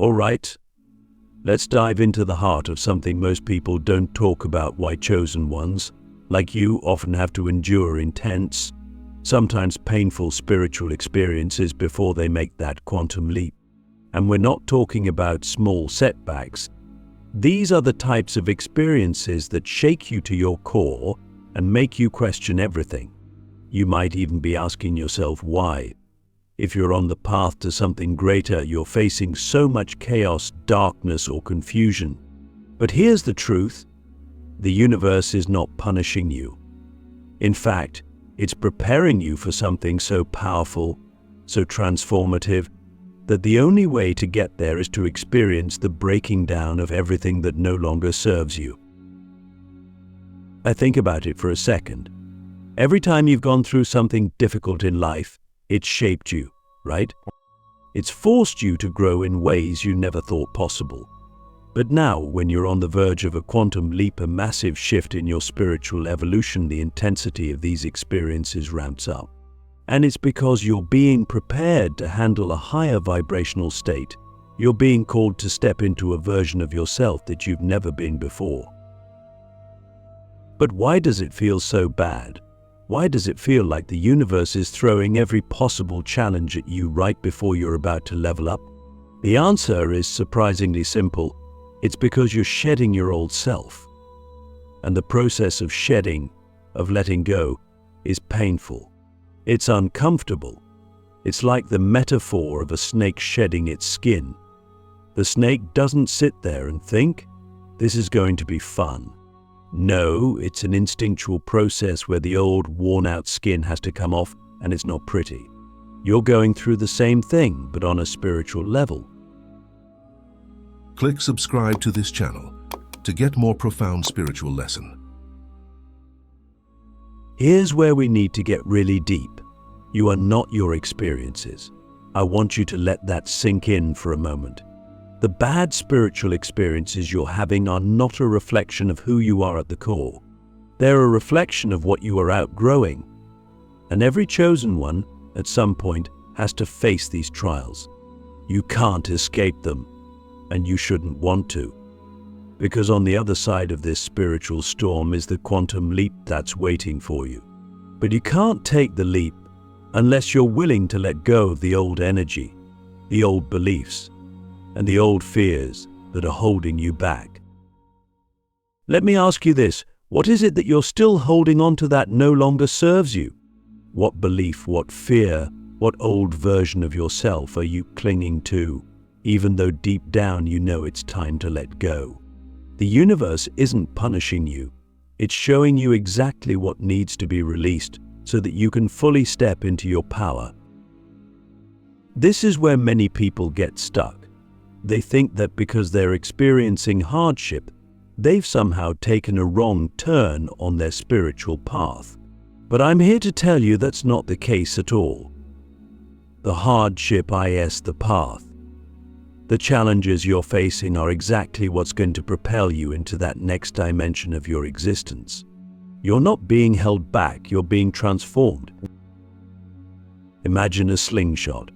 All right, let's dive into the heart of something most people don't talk about. Why chosen ones, like you, often have to endure intense, sometimes painful spiritual experiences before they make that quantum leap. And we're not talking about small setbacks. These are the types of experiences that shake you to your core and make you question everything. You might even be asking yourself why. If you're on the path to something greater, you're facing so much chaos, darkness, or confusion. But here's the truth: the universe is not punishing you. In fact, it's preparing you for something so powerful, so transformative, that the only way to get there is to experience the breaking down of everything that no longer serves you. Think about it for a second. Every time you've gone through something difficult in life, it's shaped you, right? It's forced you to grow in ways you never thought possible. But now, when you're on the verge of a quantum leap, a massive shift in your spiritual evolution, the intensity of these experiences ramps up. And it's because you're being prepared to handle a higher vibrational state. You're being called to step into a version of yourself that you've never been before. But why does it feel so bad? Why does it feel like the universe is throwing every possible challenge at you right before you're about to level up? The answer is surprisingly simple. It's because you're shedding your old self. And the process of shedding, of letting go, is painful. It's uncomfortable. It's like the metaphor of a snake shedding its skin. The snake doesn't sit there and think, "This is going to be fun." No, it's an instinctual process where the old, worn-out skin has to come off, and it's not pretty. You're going through the same thing, but on a spiritual level. Click subscribe to this channel to get more profound spiritual lesson. Here's where we need to get really deep. You are not your experiences. I want you to let that sink in for a moment. The bad spiritual experiences you're having are not a reflection of who you are at the core. They're a reflection of what you are outgrowing. And every chosen one, at some point, has to face these trials. You can't escape them, and you shouldn't want to. Because on the other side of this spiritual storm is the quantum leap that's waiting for you. But you can't take the leap unless you're willing to let go of the old energy, the old beliefs, and the old fears that are holding you back. Let me ask you this: what is it that you're still holding on to that no longer serves you? What belief, what fear, what old version of yourself are you clinging to, even though deep down you know it's time to let go? The universe isn't punishing you. It's showing you exactly what needs to be released so that you can fully step into your power. This is where many people get stuck. They think that because they're experiencing hardship, they've somehow taken a wrong turn on their spiritual path. But I'm here to tell you that's not the case at all. The hardship is the path. The challenges you're facing are exactly what's going to propel you into that next dimension of your existence. You're not being held back, you're being transformed. Imagine a slingshot.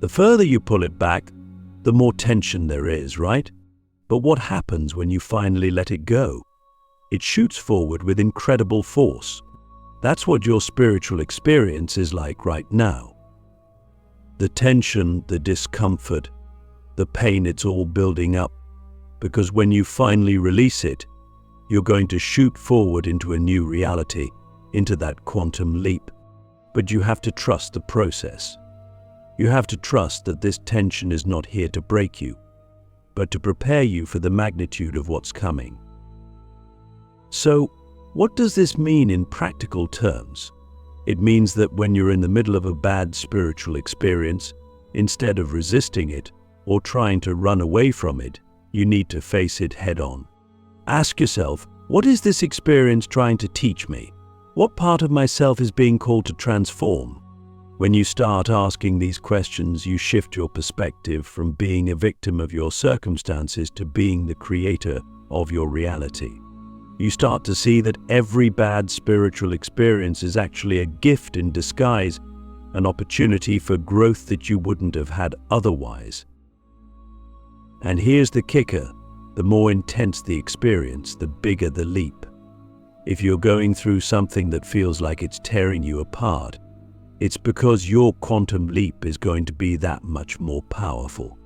The further you pull it back, the more tension there is, right? But what happens when you finally let it go? It shoots forward with incredible force. That's what your spiritual experience is like right now. The tension, the discomfort, the pain, it's all building up, because when you finally release it, you're going to shoot forward into a new reality, into that quantum leap. But you have to trust the process. You have to trust that this tension is not here to break you, but to prepare you for the magnitude of what's coming. So, what does this mean in practical terms? It means that when you're in the middle of a bad spiritual experience, instead of resisting it, or trying to run away from it, you need to face it head-on. Ask yourself, what is this experience trying to teach me? What part of myself is being called to transform? When you start asking these questions, you shift your perspective from being a victim of your circumstances to being the creator of your reality. You start to see that every bad spiritual experience is actually a gift in disguise, an opportunity for growth that you wouldn't have had otherwise. And here's the kicker: the more intense the experience, the bigger the leap. If you're going through something that feels like it's tearing you apart, it's because your quantum leap is going to be that much more powerful.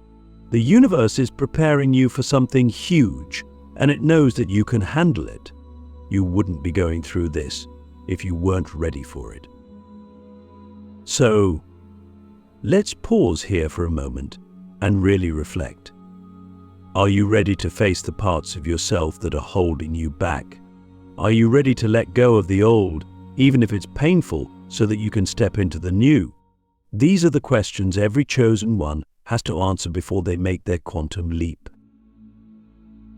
The universe is preparing you for something huge, and it knows that you can handle it. You wouldn't be going through this if you weren't ready for it. So, let's pause here for a moment and really reflect. Are you ready to face the parts of yourself that are holding you back? Are you ready to let go of the old, even if it's painful, so that you can step into the new? These are the questions every chosen one has to answer before they make their quantum leap.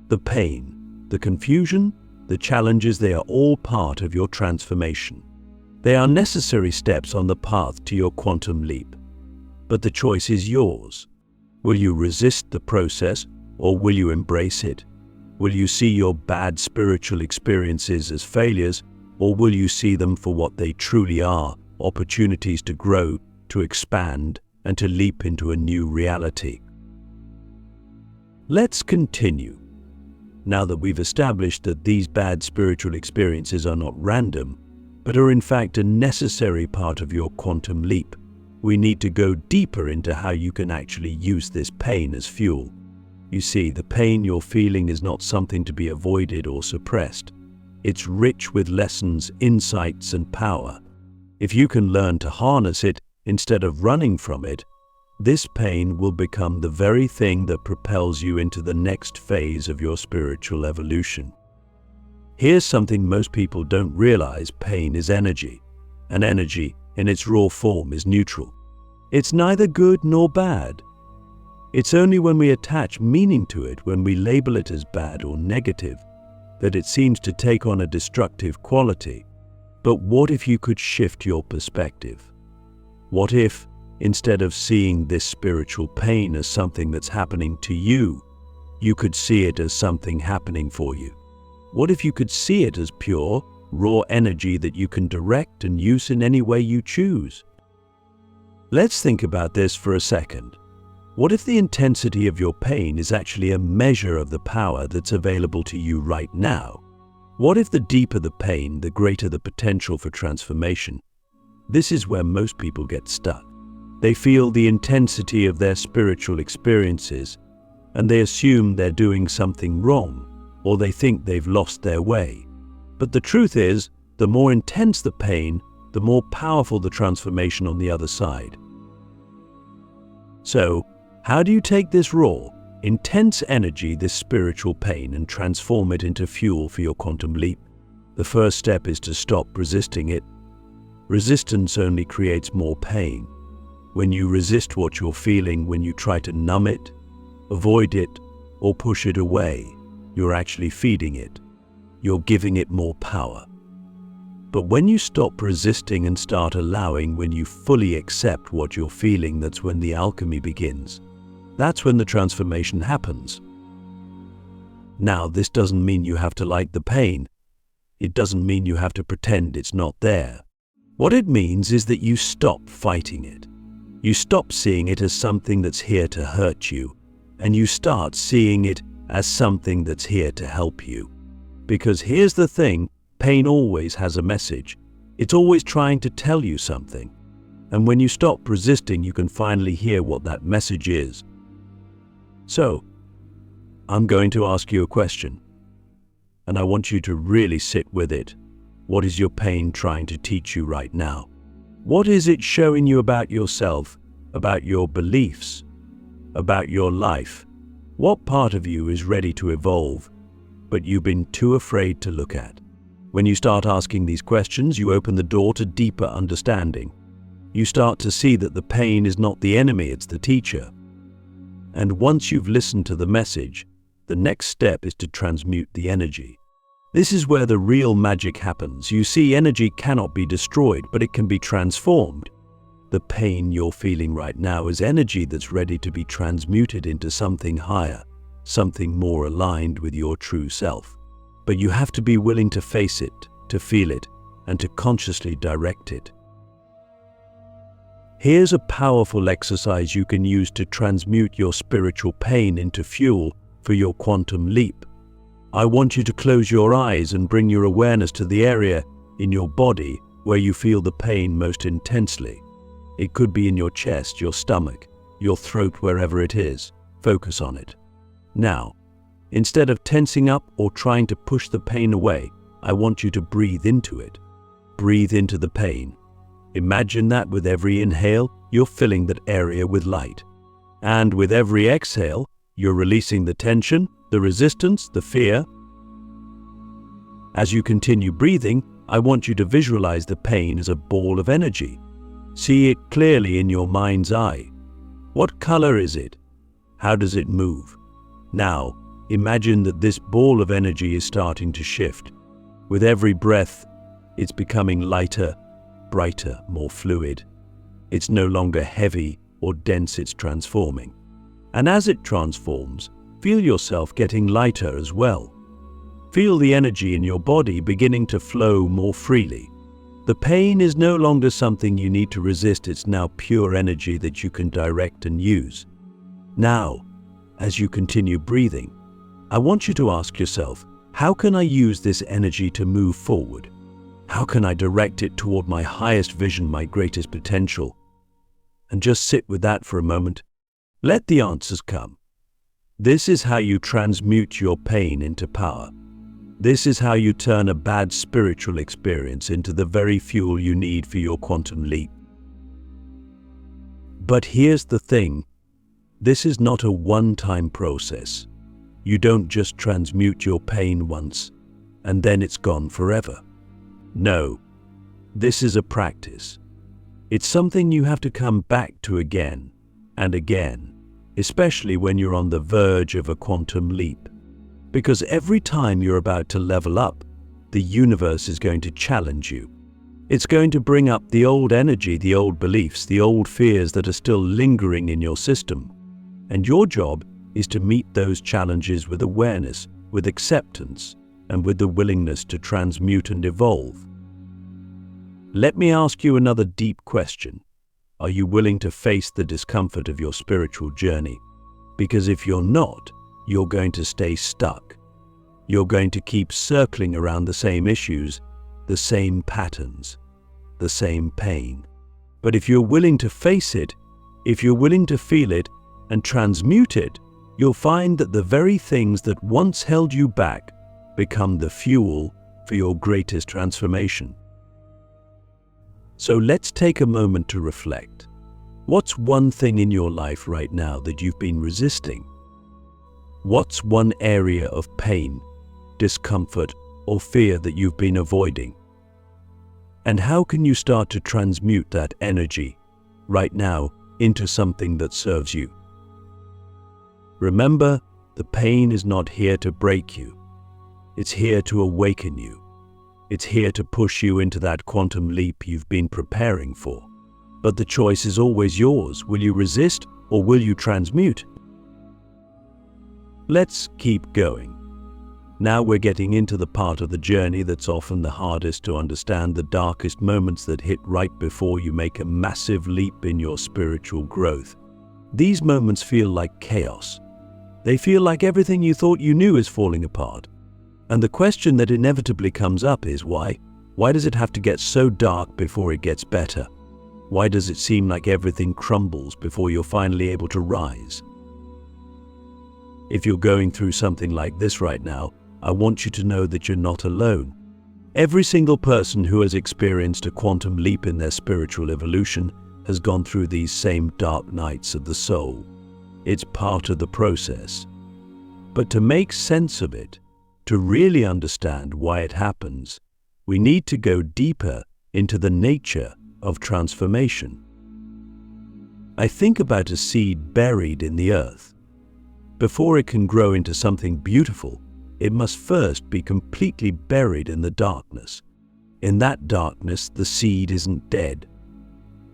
The pain, the confusion, the challenges, they are all part of your transformation. They are necessary steps on the path to your quantum leap. But the choice is yours. Will you resist the process, or will you embrace it? Will you see your bad spiritual experiences as failures, or will you see them for what they truly are, opportunities to grow, to expand, and to leap into a new reality? Let's continue. Now that we've established that these bad spiritual experiences are not random, but are in fact a necessary part of your quantum leap, we need to go deeper into how you can actually use this pain as fuel. You see, the pain you're feeling is not something to be avoided or suppressed. It's rich with lessons, insights, and power. If you can learn to harness it instead of running from it, this pain will become the very thing that propels you into the next phase of your spiritual evolution. Here's something most people don't realize: pain is energy, and energy in its raw form is neutral. It's neither good nor bad. It's only when we attach meaning to it, when we label it as bad or negative, that it seems to take on a destructive quality. But what if you could shift your perspective? What if, instead of seeing this spiritual pain as something that's happening to you, you could see it as something happening for you? What if you could see it as pure, raw energy that you can direct and use in any way you choose? Let's think about this for a second. What if the intensity of your pain is actually a measure of the power that's available to you right now? What if the deeper the pain, the greater the potential for transformation? This is where most people get stuck. They feel the intensity of their spiritual experiences, and they assume they're doing something wrong, or they think they've lost their way. But the truth is, the more intense the pain, the more powerful the transformation on the other side. So, how do you take this raw, intense energy, this spiritual pain, and transform it into fuel for your quantum leap? The first step is to stop resisting it. Resistance only creates more pain. When you resist what you're feeling, when you try to numb it, avoid it, or push it away, you're actually feeding it. You're giving it more power. But when you stop resisting and start allowing, when you fully accept what you're feeling, that's when the alchemy begins. That's when the transformation happens. Now, this doesn't mean you have to like the pain. It doesn't mean you have to pretend it's not there. What it means is that you stop fighting it. You stop seeing it as something that's here to hurt you, and you start seeing it as something that's here to help you. Because here's the thing, pain always has a message. It's always trying to tell you something. And when you stop resisting, you can finally hear what that message is. So, I'm going to ask you a question, and I want you to really sit with it. What is your pain trying to teach you right now? What is it showing you about yourself, about your beliefs, about your life? What part of you is ready to evolve, but you've been too afraid to look at? When you start asking these questions, you open the door to deeper understanding. You start to see that the pain is not the enemy, it's the teacher. And once you've listened to the message, the next step is to transmute the energy. This is where the real magic happens. You see, energy cannot be destroyed, but it can be transformed. The pain you're feeling right now is energy that's ready to be transmuted into something higher, something more aligned with your true self. But you have to be willing to face it, to feel it, and to consciously direct it. Here's a powerful exercise you can use to transmute your spiritual pain into fuel for your quantum leap. I want you to close your eyes and bring your awareness to the area in your body where you feel the pain most intensely. It could be in your chest, your stomach, your throat, wherever it is. Focus on it. Now, instead of tensing up or trying to push the pain away, I want you to breathe into it. Breathe into the pain. Imagine that with every inhale, you're filling that area with light. And with every exhale, you're releasing the tension, the resistance, the fear. As you continue breathing, I want you to visualize the pain as a ball of energy. See it clearly in your mind's eye. What color is it? How does it move? Now, imagine that this ball of energy is starting to shift. With every breath, it's becoming lighter, brighter, more fluid. It's no longer heavy or dense, it's transforming. And as it transforms, feel yourself getting lighter as well. Feel the energy in your body beginning to flow more freely. The pain is no longer something you need to resist, it's now pure energy that you can direct and use. Now, as you continue breathing, I want you to ask yourself, how can I use this energy to move forward? How can I direct it toward my highest vision, my greatest potential? And just sit with that for a moment. Let the answers come. This is how you transmute your pain into power. This is how you turn a bad spiritual experience into the very fuel you need for your quantum leap. But here's the thing. This is not a one-time process. You don't just transmute your pain once, and then it's gone forever. No, this is a practice. It's something you have to come back to again and again, especially when you're on the verge of a quantum leap. Because every time you're about to level up, the universe is going to challenge you. It's going to bring up the old energy, the old beliefs, the old fears that are still lingering in your system. And your job is to meet those challenges with awareness, with acceptance, and with the willingness to transmute and evolve. Let me ask you another deep question. Are you willing to face the discomfort of your spiritual journey? Because if you're not, you're going to stay stuck. You're going to keep circling around the same issues, the same patterns, the same pain. But if you're willing to face it, if you're willing to feel it and transmute it, you'll find that the very things that once held you back become the fuel for your greatest transformation. So let's take a moment to reflect. What's one thing in your life right now that you've been resisting? What's one area of pain, discomfort, or fear that you've been avoiding? And how can you start to transmute that energy right now into something that serves you? Remember, the pain is not here to break you. It's here to awaken you. It's here to push you into that quantum leap you've been preparing for. But the choice is always yours. Will you resist or will you transmute? Let's keep going. Now we're getting into the part of the journey that's often the hardest to understand, the darkest moments that hit right before you make a massive leap in your spiritual growth. These moments feel like chaos. They feel like everything you thought you knew is falling apart. And the question that inevitably comes up is why? Why does it have to get so dark before it gets better? Why does it seem like everything crumbles before you're finally able to rise? If you're going through something like this right now, I want you to know that you're not alone. Every single person who has experienced a quantum leap in their spiritual evolution has gone through these same dark nights of the soul. It's part of the process. But to make sense of it, to really understand why it happens, we need to go deeper into the nature of transformation. I think about a seed buried in the earth. Before it can grow into something beautiful, it must first be completely buried in the darkness. In that darkness, the seed isn't dead.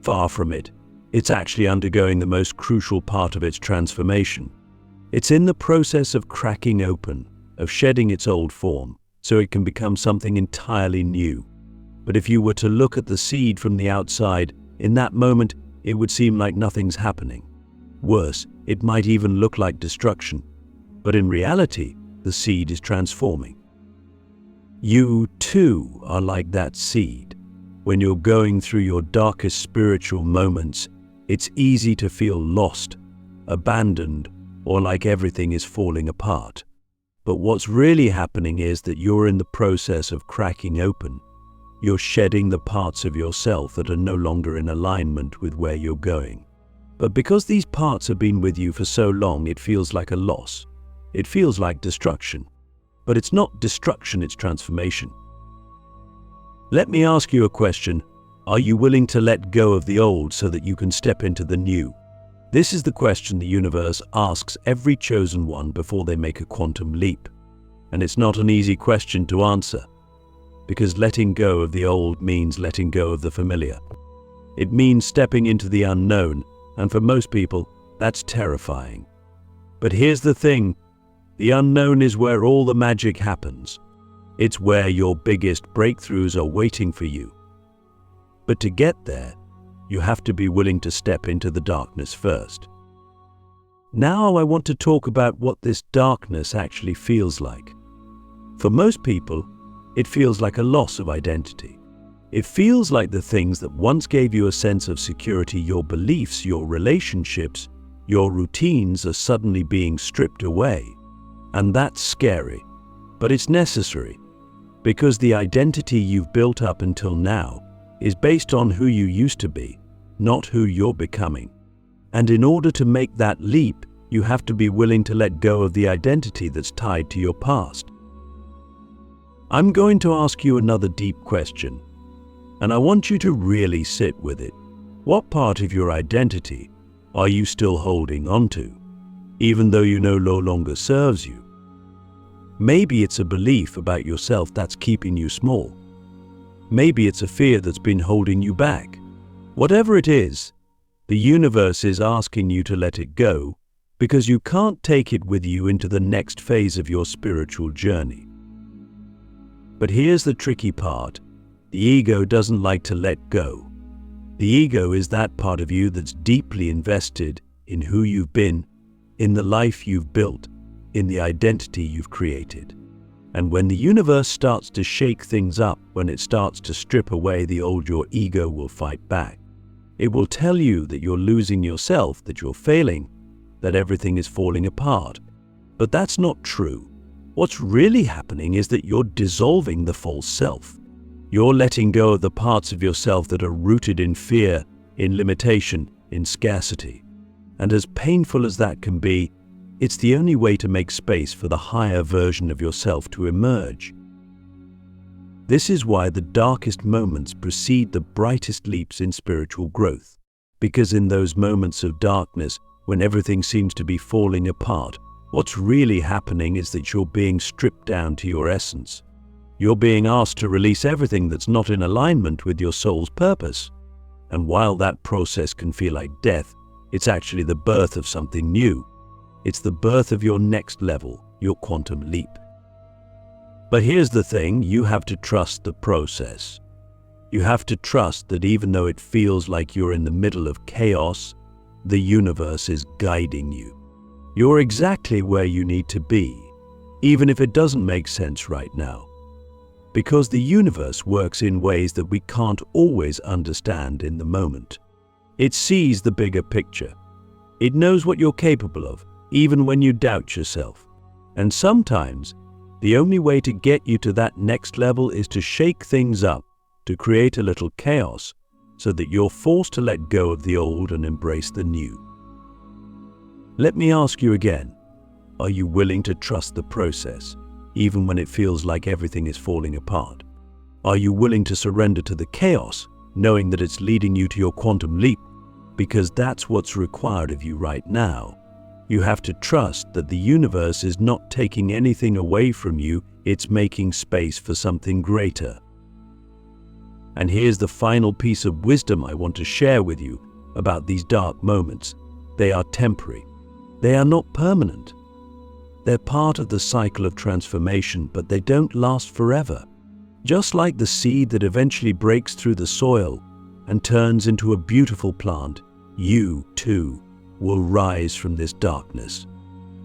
Far from it. It's actually undergoing the most crucial part of its transformation. It's in the process of cracking open, of shedding its old form, so it can become something entirely new. But if you were to look at the seed from the outside, in that moment, it would seem like nothing's happening. Worse, it might even look like destruction. But in reality, the seed is transforming. You, too, are like that seed. When you're going through your darkest spiritual moments, it's easy to feel lost, abandoned, or like everything is falling apart. But what's really happening is that you're in the process of cracking open. You're shedding the parts of yourself that are no longer in alignment with where you're going. But because these parts have been with you for so long, it feels like a loss. It feels like destruction. But it's not destruction, it's transformation. Let me ask you a question. Are you willing to let go of the old so that you can step into the new? This is the question the universe asks every chosen one before they make a quantum leap. And it's not an easy question to answer, because letting go of the old means letting go of the familiar. It means stepping into the unknown, and for most people, that's terrifying. But here's the thing, the unknown is where all the magic happens. It's where your biggest breakthroughs are waiting for you. But to get there, you have to be willing to step into the darkness first. Now I want to talk about what this darkness actually feels like. For most people, it feels like a loss of identity. It feels like the things that once gave you a sense of security, your beliefs, your relationships, your routines are suddenly being stripped away. And that's scary, but it's necessary, because the identity you've built up until now is based on who you used to be, not who you're becoming. And in order to make that leap, you have to be willing to let go of the identity that's tied to your past. I'm going to ask you another deep question, and I want you to really sit with it. What part of your identity are you still holding on to, even though you no longer serves you? Maybe it's a belief about yourself that's keeping you small. Maybe it's a fear that's been holding you back. Whatever it is, the universe is asking you to let it go because you can't take it with you into the next phase of your spiritual journey. But here's the tricky part. The ego doesn't like to let go. The ego is that part of you that's deeply invested in who you've been, in the life you've built, in the identity you've created. And when the universe starts to shake things up, when it starts to strip away the old, your ego will fight back. It will tell you that you're losing yourself, that you're failing, that everything is falling apart. But that's not true. What's really happening is that you're dissolving the false self. You're letting go of the parts of yourself that are rooted in fear, in limitation, in scarcity. And as painful as that can be, it's the only way to make space for the higher version of yourself to emerge. This is why the darkest moments precede the brightest leaps in spiritual growth. Because in those moments of darkness, when everything seems to be falling apart, what's really happening is that you're being stripped down to your essence. You're being asked to release everything that's not in alignment with your soul's purpose. And while that process can feel like death, it's actually the birth of something new. It's the birth of your next level, your quantum leap. But here's the thing, you have to trust the process. You have to trust that even though it feels like you're in the middle of chaos, the universe is guiding you. You're exactly where you need to be, even if it doesn't make sense right now. Because the universe works in ways that we can't always understand in the moment. It sees the bigger picture. It knows what you're capable of, even when you doubt yourself. And sometimes, the only way to get you to that next level is to shake things up, to create a little chaos, so that you're forced to let go of the old and embrace the new. Let me ask you again, are you willing to trust the process, even when it feels like everything is falling apart? Are you willing to surrender to the chaos, knowing that it's leading you to your quantum leap? Because that's what's required of you right now. You have to trust that the universe is not taking anything away from you, it's making space for something greater. And here's the final piece of wisdom I want to share with you about these dark moments. They are temporary. They are not permanent. They're part of the cycle of transformation, but they don't last forever. Just like the seed that eventually breaks through the soil and turns into a beautiful plant, you, too, will rise from this darkness.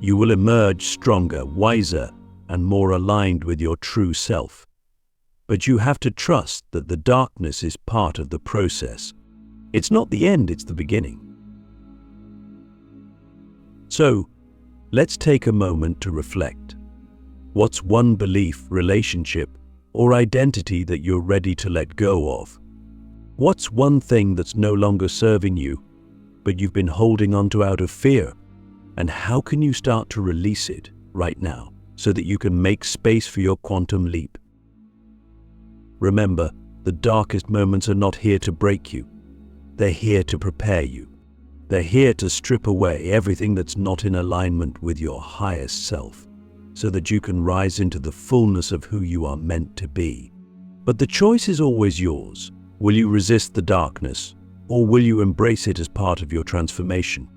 You will emerge stronger, wiser, and more aligned with your true self. But you have to trust that the darkness is part of the process. It's not the end, it's the beginning. So, let's take a moment to reflect. What's one belief, relationship, or identity that you're ready to let go of? What's one thing that's no longer serving you, but you've been holding onto out of fear? And how can you start to release it right now so that you can make space for your quantum leap? Remember, the darkest moments are not here to break you. They're here to prepare you. They're here to strip away everything that's not in alignment with your highest self, so that you can rise into the fullness of who you are meant to be. But the choice is always yours. Will you resist the darkness, or will you embrace it as part of your transformation?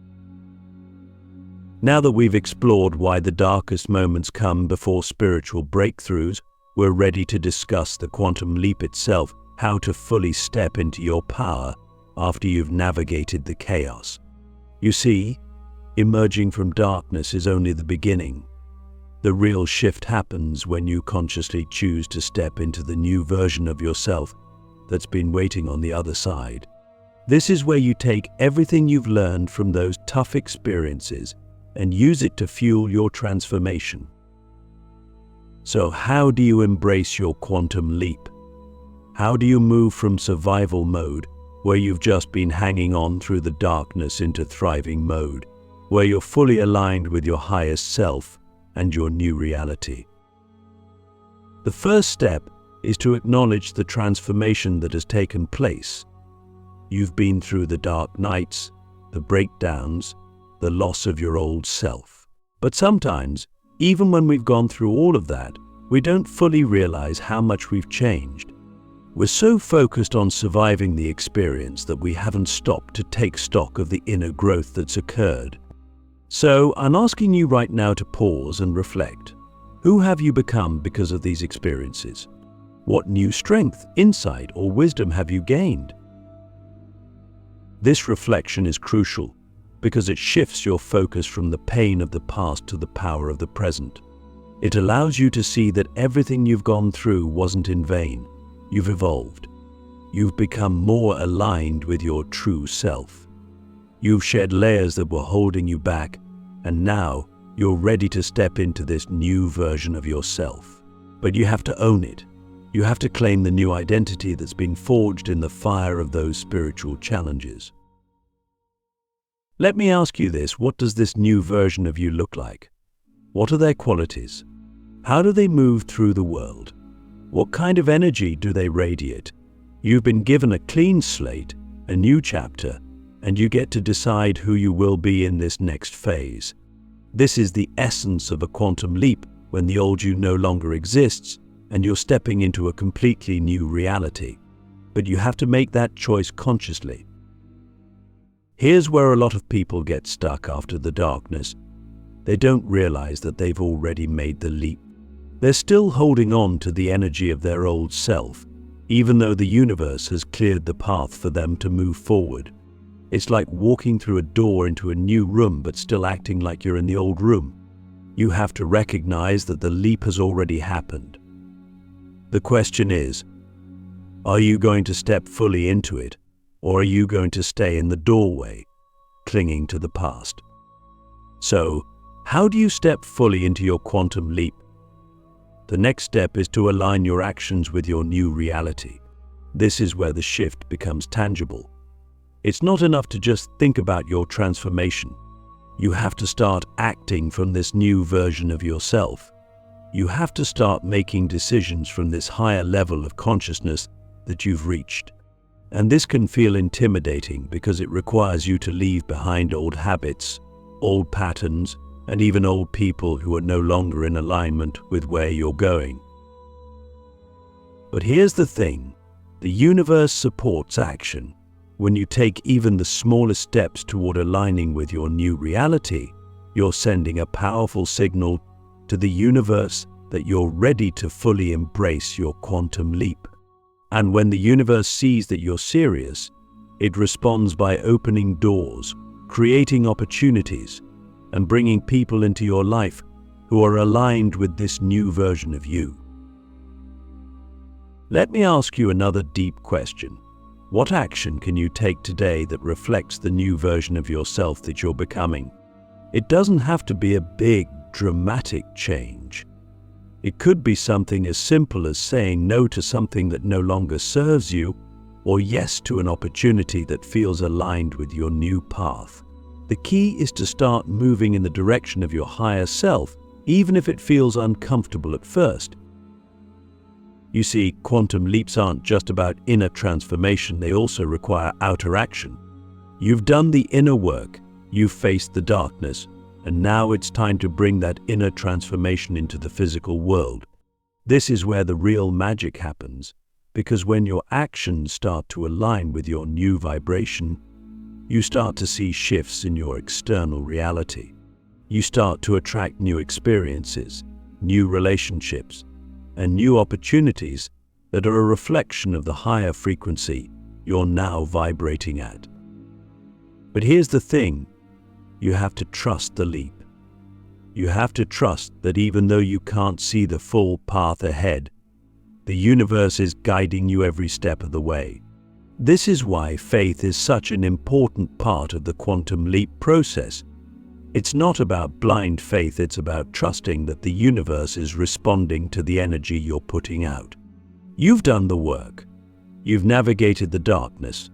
Now that we've explored why the darkest moments come before spiritual breakthroughs, we're ready to discuss the quantum leap itself, how to fully step into your power after you've navigated the chaos. You see, emerging from darkness is only the beginning. The real shift happens when you consciously choose to step into the new version of yourself that's been waiting on the other side. This is where you take everything you've learned from those tough experiences and use it to fuel your transformation. So how do you embrace your quantum leap? How do you move from survival mode, where you've just been hanging on through the darkness, into thriving mode, where you're fully aligned with your highest self and your new reality? The first step is to acknowledge the transformation that has taken place. You've been through the dark nights, the breakdowns, the loss of your old self. But sometimes, even when we've gone through all of that, we don't fully realize how much we've changed. We're so focused on surviving the experience that we haven't stopped to take stock of the inner growth that's occurred. So I'm asking you right now to pause and reflect. Who have you become because of these experiences? What new strength, insight, or wisdom have you gained? This reflection is crucial because it shifts your focus from the pain of the past to the power of the present. It allows you to see that everything you've gone through wasn't in vain. You've evolved. You've become more aligned with your true self. You've shed layers that were holding you back, and now you're ready to step into this new version of yourself. But you have to own it. You have to claim the new identity that's been forged in the fire of those spiritual challenges. Let me ask you this: what does this new version of you look like? What are their qualities? How do they move through the world? What kind of energy do they radiate? You've been given a clean slate, a new chapter, and you get to decide who you will be in this next phase. This is the essence of a quantum leap, when the old you no longer exists and you're stepping into a completely new reality. But you have to make that choice consciously. Here's where a lot of people get stuck after the darkness. They don't realize that they've already made the leap. They're still holding on to the energy of their old self, even though the universe has cleared the path for them to move forward. It's like walking through a door into a new room but still acting like you're in the old room. You have to recognize that the leap has already happened. The question is, are you going to step fully into it, or are you going to stay in the doorway, clinging to the past? So, how do you step fully into your quantum leap? The next step is to align your actions with your new reality. This is where the shift becomes tangible. It's not enough to just think about your transformation. You have to start acting from this new version of yourself. You have to start making decisions from this higher level of consciousness that you've reached. And this can feel intimidating because it requires you to leave behind old habits, old patterns, and even old people who are no longer in alignment with where you're going. But here's the thing: the universe supports action. When you take even the smallest steps toward aligning with your new reality, you're sending a powerful signal to the universe that you're ready to fully embrace your quantum leap. And when the universe sees that you're serious, It responds by opening doors, creating opportunities, and bringing people into your life who are aligned with this new version of you. Let me ask you another deep question. What action can you take today that reflects the new version of yourself that you're becoming? It doesn't have to be a big, dramatic change. It could be something as simple as saying no to something that no longer serves you, or yes to an opportunity that feels aligned with your new path. The key is to start moving in the direction of your higher self, even if it feels uncomfortable at first. You see, quantum leaps aren't just about inner transformation, they also require outer action. You've done the inner work, you've faced the darkness, and now it's time to bring that inner transformation into the physical world. This is where the real magic happens, because when your actions start to align with your new vibration, you start to see shifts in your external reality. You start to attract new experiences, new relationships, and new opportunities that are a reflection of the higher frequency you're now vibrating at. But here's the thing, you have to trust the leap. You have to trust that even though you can't see the full path ahead, the universe is guiding you every step of the way. This is why faith is such an important part of the quantum leap process. It's not about blind faith, it's about trusting that the universe is responding to the energy you're putting out. You've done the work. You've navigated the darkness.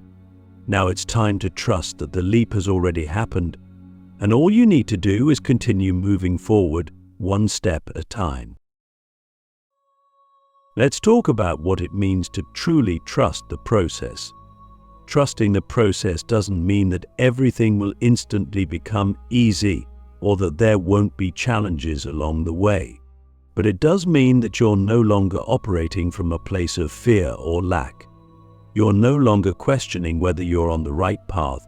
Now it's time to trust that the leap has already happened, and all you need to do is continue moving forward, one step at a time. Let's talk about what it means to truly trust the process. Trusting the process doesn't mean that everything will instantly become easy or that there won't be challenges along the way. But it does mean that you're no longer operating from a place of fear or lack. You're no longer questioning whether you're on the right path,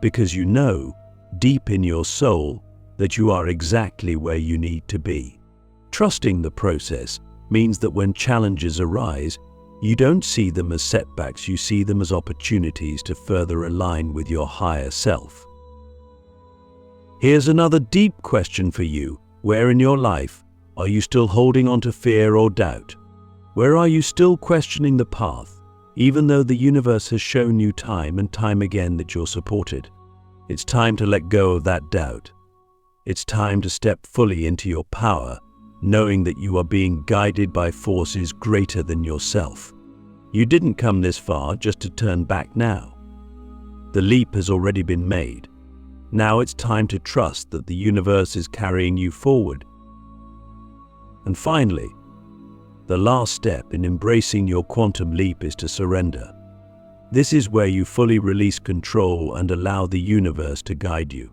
because you know, deep in your soul, that you are exactly where you need to be. Trusting the process means that when challenges arise, you don't see them as setbacks, you see them as opportunities to further align with your higher self. Here's another deep question for you. Where in your life are you still holding on to fear or doubt? Where are you still questioning the path, even though the universe has shown you time and time again that you're supported? It's time to let go of that doubt. It's time to step fully into your power, knowing that you are being guided by forces greater than yourself. You didn't come this far just to turn back now. The leap has already been made. Now it's time to trust that the universe is carrying you forward. And finally, the last step in embracing your quantum leap is to surrender. This is where you fully release control and allow the universe to guide you.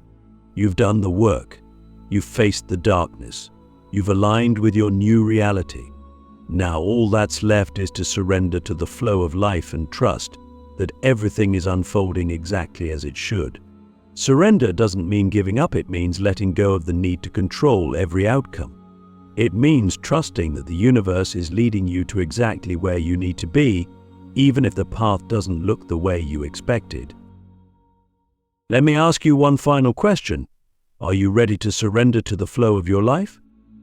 You've done the work. You've faced the darkness. You've aligned with your new reality. Now all that's left is to surrender to the flow of life and trust that everything is unfolding exactly as it should. Surrender doesn't mean giving up, it means letting go of the need to control every outcome. It means trusting that the universe is leading you to exactly where you need to be, even if the path doesn't look the way you expected. Let me ask you one final question. Are you ready to surrender to the flow of your life?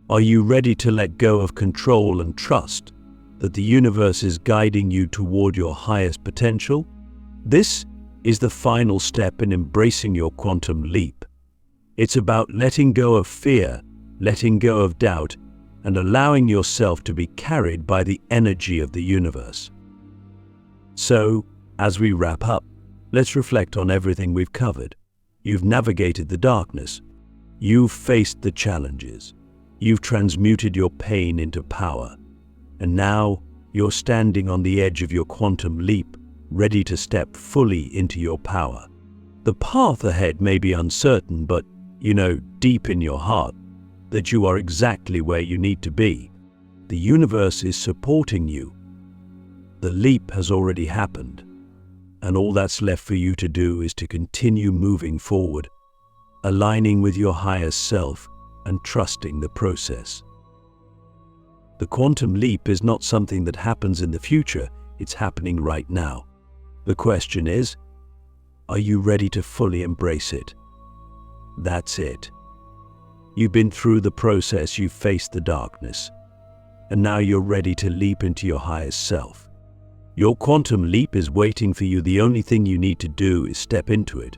Are you ready to let go of control and trust that the universe is guiding you toward your highest potential? This is the final step in embracing your quantum leap. It's about letting go of fear, letting go of doubt, and allowing yourself to be carried by the energy of the universe. So, as we wrap up, let's reflect on everything we've covered. You've navigated the darkness. You've faced the challenges. You've transmuted your pain into power. And now, you're standing on the edge of your quantum leap, ready to step fully into your power. The path ahead may be uncertain, but you know deep in your heart that you are exactly where you need to be. The universe is supporting you. The leap has already happened, and all that's left for you to do is to continue moving forward, aligning with your higher self and trusting the process. The quantum leap is not something that happens in the future, it's happening right now. The question is, Are you ready to fully embrace it? That's it. You've been through the process, you've faced the darkness, and now you're ready to leap into your highest self. Your quantum leap is waiting for you. The only thing you need to do is step into it.